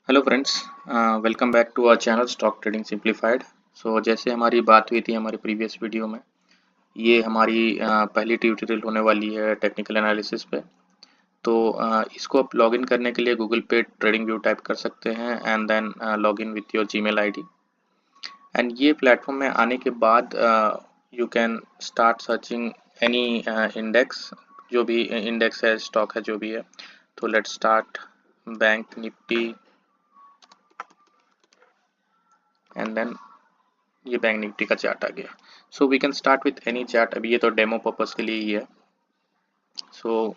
Hello friends, welcome back to our channel stock trading simplified. So जैसे हमारी बात हुई थी हमारी प्रीवियस वीडियो में, ये हमारी पहली ट्यूटोरियल होने वाली है टेक्निकल एनालिसिस पे। तो इसको आप लॉगिन करने के लिए गूगल पे ट्रेडिंग व्यू टाइप कर सकते हैं and then login with your Gmail ID. And ये प्लेटफॉर्म में आने के बाद you can start searching any index, जो भी इंडेक्स है, स्टॉक है, जो भी है। तो let's start Bank Nifty and then ये बैंक निफ्टी का चार्ट आ गया। So we can start with any chart. अभी ये तो डेमो पर्पस के लिए ही है। सो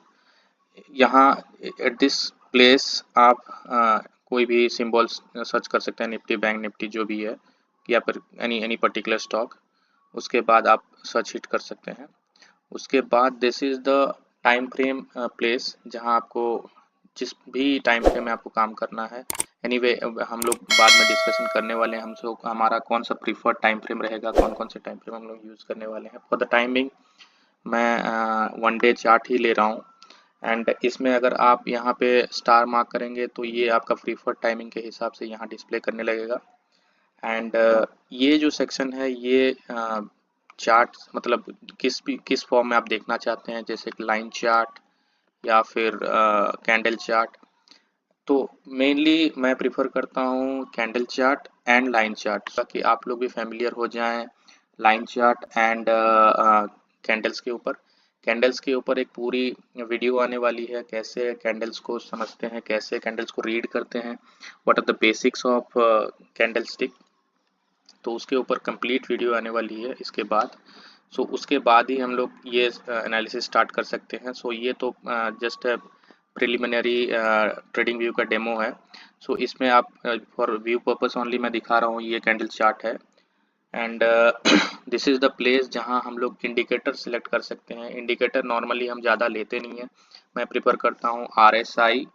यहाँ एट दिस प्लेस आप कोई भी सिंबल सर्च कर सकते हैं, निफ्टी, बैंक निफ्टी, जो भी है, या फिर एनी पर्टिकुलर स्टॉक। उसके बाद आप सर्च हिट कर सकते हैं। उसके बाद this is the time frame place, जहाँ आपको जिस भी टाइम फ्रेम में आपको काम करना है। एनीवे हम लोग बाद में डिस्कशन करने वाले हैं हम हमारा कौन सा प्रीफर्ड टाइम फ्रेम रहेगा, कौन कौन से टाइम फ्रेम हम लोग यूज़ करने वाले हैं। फॉर द टाइमिंग मैं 1 डे चार्ट ही ले रहा हूँ। एंड इसमें अगर आप यहाँ पे स्टार मार्क करेंगे तो ये आपका प्रीफर्ड टाइमिंग के हिसाब से यहाँ डिस्प्ले करने लगेगा। एंड ये जो सेक्शन है ये चार्ट मतलब किस फॉर्म में आप देखना चाहते हैं, जैसे कि लाइन चार्ट या फिर कैंडल चार्ट। तो मेनली मैं प्रिफर करता हूँ candle chart and line chart, ताकि आप लोग भी फैमिलियर हो जाएं लाइन चार्ट एंड कैंडल्स के ऊपर एक पूरी वीडियो आने वाली है, कैसे कैंडल्स को समझते हैं, कैसे कैंडल्स को रीड करते हैं, what are the basics of candlestick. तो उसके ऊपर कंप्लीट वीडियो आने वाली है इसके बाद। सो उसके बाद ही हम लोग ये एनालिसिस स्टार्ट कर सकते हैं। सो ये तो जस्ट प्रिलिमिनरी ट्रेडिंग व्यू का डेमो है। सो इसमें आप फॉर व्यू पर्पस ओनली मैं दिखा रहा हूँ, ये कैंडल चार्ट है। And this is the place जहाँ हम लोग इंडिकेटर सिलेक्ट कर सकते हैं। इंडिकेटर नॉर्मली हम ज़्यादा लेते नहीं हैं। मैं प्रिफर करता हूँ RSI,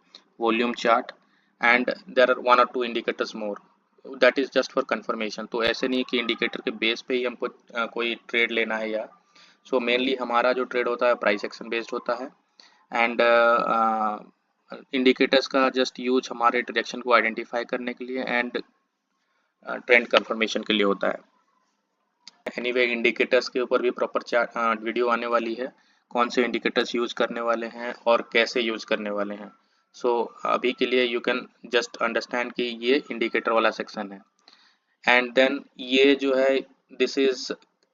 volume chart, and there are 1 और 2 indicators more. That is just for confirmation. तो ऐसे नहीं कि इंडिकेटर के बेस पे ही हमको कोई ट्रेड लेना है या। सो मेनली हमारा जो ट्रेड होता है प्राइस एक्शन बेस्ड होता है। एंड इंडिकेटर्स का जस्ट यूज हमारे डायरेक्शन को आइडेंटिफाई करने के लिए एंड ट्रेंड कंफर्मेशन के लिए होता है। एनीवे इंडिकेटर्स के ऊपर भी प्रॉपर चार्ट वीडियो आने वाली है, कौन से इंडिकेटर्स यूज करने वाले हैं और कैसे यूज करने वाले हैं। सो अभी के लिए यू कैन जस्ट अंडरस्टैंड कि ये इंडिकेटर वाला सेक्शन है। एंड देन ये जो है दिस इज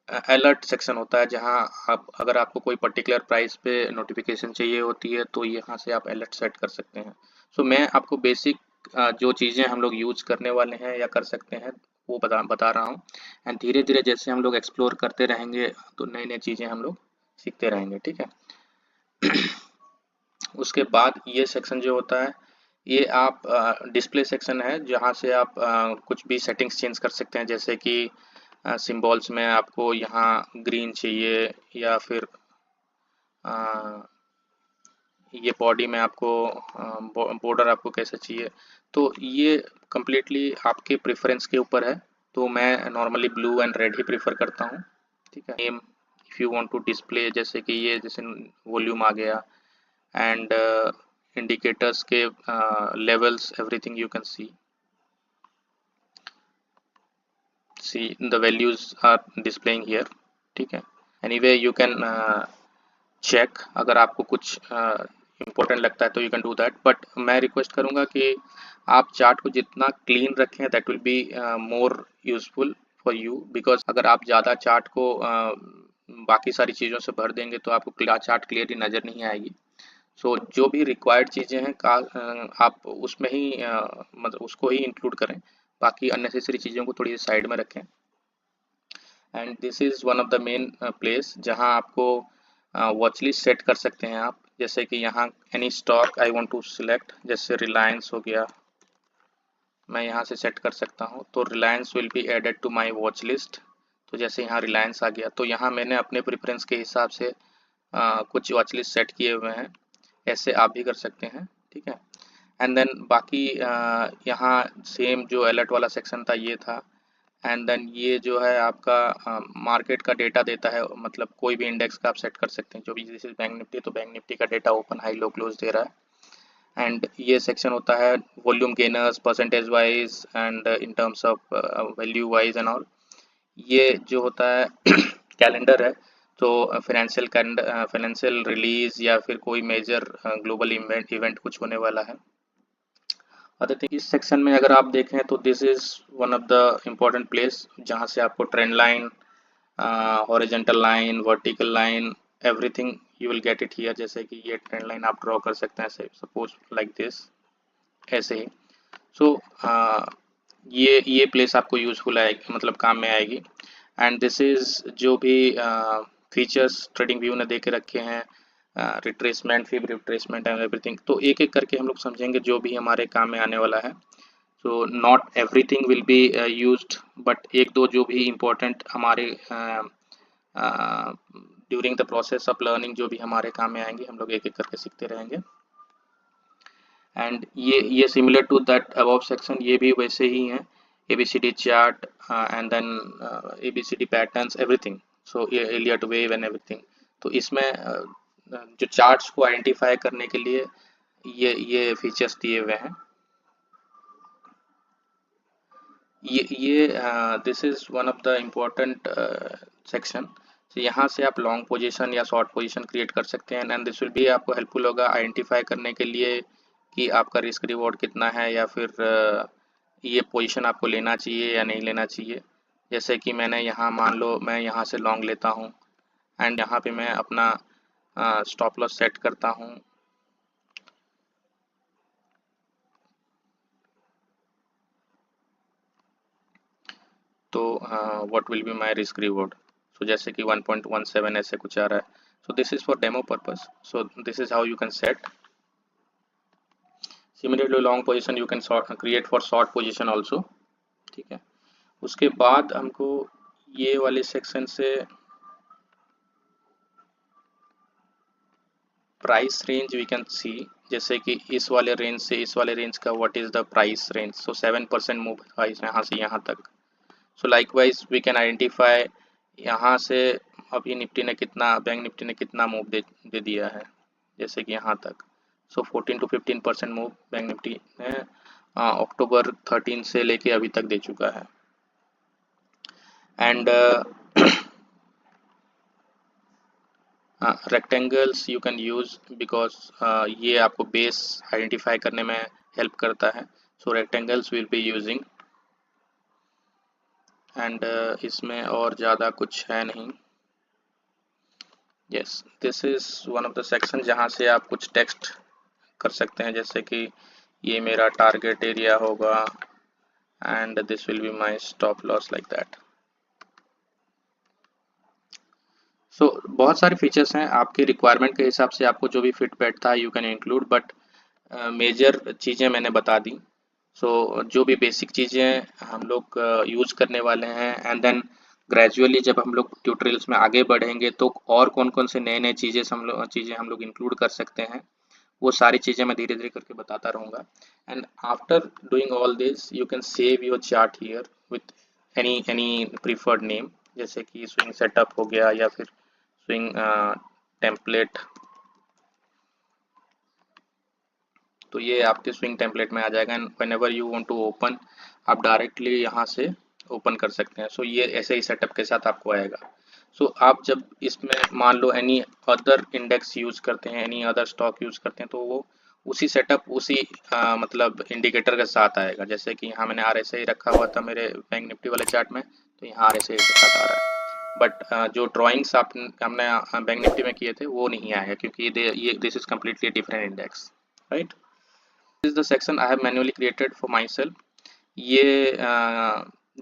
अलर्ट सेक्शन होता है, जहां आप अगर आपको कोई पर्टिकुलर प्राइस पे नोटिफिकेशन चाहिए होती है तो यहाँ से आप अलर्ट सेट कर सकते हैं। सो मैं आपको बेसिक जो चीज़ें हम लोग यूज करने वाले हैं या कर सकते हैं वो बता रहा हूँ। एंड धीरे धीरे जैसे हम लोग एक्सप्लोर करते रहेंगे तो नई नई चीज़ें हम लोग सीखते रहेंगे, ठीक है। उसके बाद ये सेक्शन जो होता है ये आप डिस्प्ले सेक्शन है, जहाँ से आप कुछ भी सेटिंग्स चेंज कर सकते हैं, जैसे कि सिंबल्स में आपको यहाँ ग्रीन चाहिए या फिर आ, ये बॉडी में आपको बॉर्डर आपको कैसे चाहिए। तो ये कम्प्लीटली आपके प्रेफरेंस के ऊपर है। तो मैं नॉर्मली ब्लू एंड रेड ही प्रेफर करता हूँ, ठीक है। Name if you want to display, जैसे कि ये जैसे वॉल्यूम आ गया एंड indicators के levels, everything you can see the values are displaying here, ठीक है। anyway you can check, अगर आपको कुछ important लगता है तो you can do that, but मैं रिक्वेस्ट करूँगा कि आप चार्ट को जितना क्लीन रखें that will be more useful for you, because अगर आप ज़्यादा चार्ट को बाकी सारी चीज़ों से भर देंगे तो आपको चार्ट क्लियरली नज़र नहीं आएगी। सो जो भी रिक्वायर्ड चीज़ें हैं आप उसमें ही मतलब उसको ही इंक्लूड करें, बाकी अननेसेसरी चीज़ों को थोड़ी साइड में रखें। And this is one of the main place जहां आपको वॉच लिस्ट सेट कर सकते हैं आप, जैसे कि यहाँ any stock I want to select, जैसे रिलायंस हो गया, मैं यहाँ से सेट कर सकता हूँ। तो Reliance will be added to my watch list. तो जैसे यहाँ रिलायंस आ गया तो यहाँ मैंने अपने प्रेफरेंस के हिसाब से कुछ वॉच लिस्ट सेट किए हुए हैं, ऐसे आप भी कर सकते हैं, ठीक है। एंड देन बाकी यहाँ सेम जो अलर्ट वाला सेक्शन था ये था। एंड देन ये जो है आपका मार्केट का डेटा देता है, मतलब कोई भी इंडेक्स का आप सेट कर सकते हैं, जो भी जैसे बैंक निफ्टी, तो बैंक निफ्टी का डेटा ओपन, हाई, लो, क्लोज दे रहा है। एंड ये सेक्शन होता है volume gainers, percentage wise and in terms of value wise and all. ये जो होता है कैलेंडर है, तो फाइनेंशियल रिलीज या फिर कोई मेजर ग्लोबल इवेंट कुछ होने वाला है। अदर थिंग इस सेक्शन में अगर आप देखें तो this is one of the important place जहाँ से आपको trend line, horizontal line, vertical line, everything you will get it here. जैसे कि ये ट्रेंड लाइन आप ड्रॉ कर सकते हैं सपोज लाइक दिस, ऐसे ही। सो ये प्लेस आपको यूजफुल आएगी, मतलब काम में आएगी। एंड दिस इज जो भी फीचर्स ट्रेडिंग व्यू ने दे के रखे हैं, retracement, fib retracement and everything, तो एक एक करके हम लोग समझेंगे जो भी हमारे काम में आने वाला है। So not everything will be used, but एक दो जो भी इम्पोर्टेंट हमारे during the process of learning जो भी हमारे काम में आएंगे, हम लोग एक एक करके सीखते रहेंगे। एंड ये similar to that above section, ये भी वैसे ही हैं, ABCD chart and then ABCD patterns, everything. So ये एलियट वेव एंड एवरीथिंग। तो इसमें जो चार्ट्स को आइडेंटिफाई करने के लिए ये फीचर्स दिए हुए हैं। ये this is one of the important section. तो यहाँ से आप लॉन्ग पोजीशन या शॉर्ट पोजीशन क्रिएट कर सकते हैं, एंड दिस विल भी आपको हेल्पफुल होगा आइडेंटिफाई करने के लिए कि आपका रिस्क रिवॉर्ड कितना है, या फिर ये पोजीशन आपको लेना चाहिए या नहीं लेना चाहिए। जैसे कि मैंने यहाँ मान लो मैं यहाँ से लॉन्ग लेता हूँ, एंड यहाँ पे मैं अपना स्टॉप लॉस सेट करता हूँ। तो what will be my risk reward, so जैसे कि 1.17 ऐसे कुछ आ रहा है। So this is for demo purpose, so this is how you can set. Similarly long position you can create for short position also, ठीक है। उसके बाद हमको ये वाले सेक्शन से price range we can see, जैसे कि इस वाले रेंज से इस वाले रेंज का what is the price range. So 7% move यहाँ से यहाँ तक। So likewise we can identify यहाँ से अभी निफ्टी ने कितना, बैंक निफ्टी ने कितना मूव दे दिया है, जैसे कि यहाँ तक। सो 14 to 15% मूव बैंक निफ्टी ने अक्टूबर 13 से लेके अभी तक दे चुका है। And rectangles you can use because ये आपको बेस आइडेंटिफाई करने में हेल्प करता है। So rectangles will be using, and इसमें और ज़्यादा कुछ है नहीं। Yes, this is one of the section जहाँ से आप कुछ टेक्स्ट कर सकते हैं, जैसे कि ये मेरा टारगेट एरिया होगा and this will be my stop loss, like that. So बहुत सारे फीचर्स हैं, आपके रिक्वायरमेंट के हिसाब से आपको जो भी फिट बैठता है you can include, but major चीज़ें मैंने बता दी। सो जो भी बेसिक चीज़ें हम लोग यूज़ करने वाले हैं, एंड देन ग्रेजुअली जब हम लोग ट्यूटोरियल्स में आगे बढ़ेंगे तो और कौन कौन से नए नए चीज़ें हम लोग इंक्लूड कर सकते हैं, वो सारी चीज़ें मैं धीरे धीरे करके बताता रहूँगा। And after doing all this you can save your chart here with any preferred name, जैसे कि स्विंग सेटअप हो गया या फिर स्विंग टेम्पलेट। तो ये आपके स्विंग टेम्पलेट में आ जाएगा, and whenever you want to open आप डायरेक्टली यहाँ से ओपन कर सकते हैं। सो ये ऐसे ही सेटअप के साथ आपको आएगा। सो आप जब इसमें मान लो एनी अदर इंडेक्स यूज करते हैं, एनी अदर स्टॉक यूज करते हैं, तो वो उसी सेटअप उसी मतलब इंडिकेटर के साथ आएगा। जैसे कि यहाँ मैंने RSI रखा हुआ था मेरे बैंक निफ्टी वाले चार्ट में, तो यहाँ RSI के साथ आ रहा है। बट जो ड्राइंग्स हमने बैंक निफ्टी में किए थे वो नहीं आएगा, क्योंकि ये this is completely different index, right. This is the section I have manually created for my self. ये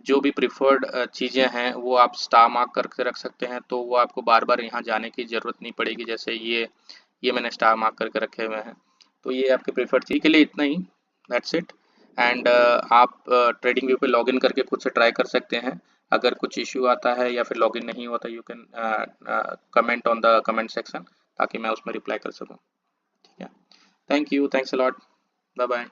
जो भी प्रिफर्ड चीज़ें हैं वो आप स्टार मार्क करके रख सकते हैं, तो वो आपको बार बार यहाँ जाने की ज़रूरत नहीं पड़ेगी। जैसे ये मैंने स्टार मार्क करके रखे हुए हैं, तो ये आपके प्रिफर्ड चीज़ के लिए इतना ही, दैट्स इट। एंड आप ट्रेडिंग व्यू पे लॉगिन करके खुद से ट्राई कर सकते हैं। अगर कुछ इश्यू आता है या फिर लॉगिन नहीं होता, you can comment on the comment section, ताकि मैं उसमें रिप्लाई कर सकूँ, ठीक है। Thank you, thanks a lot, bye bye.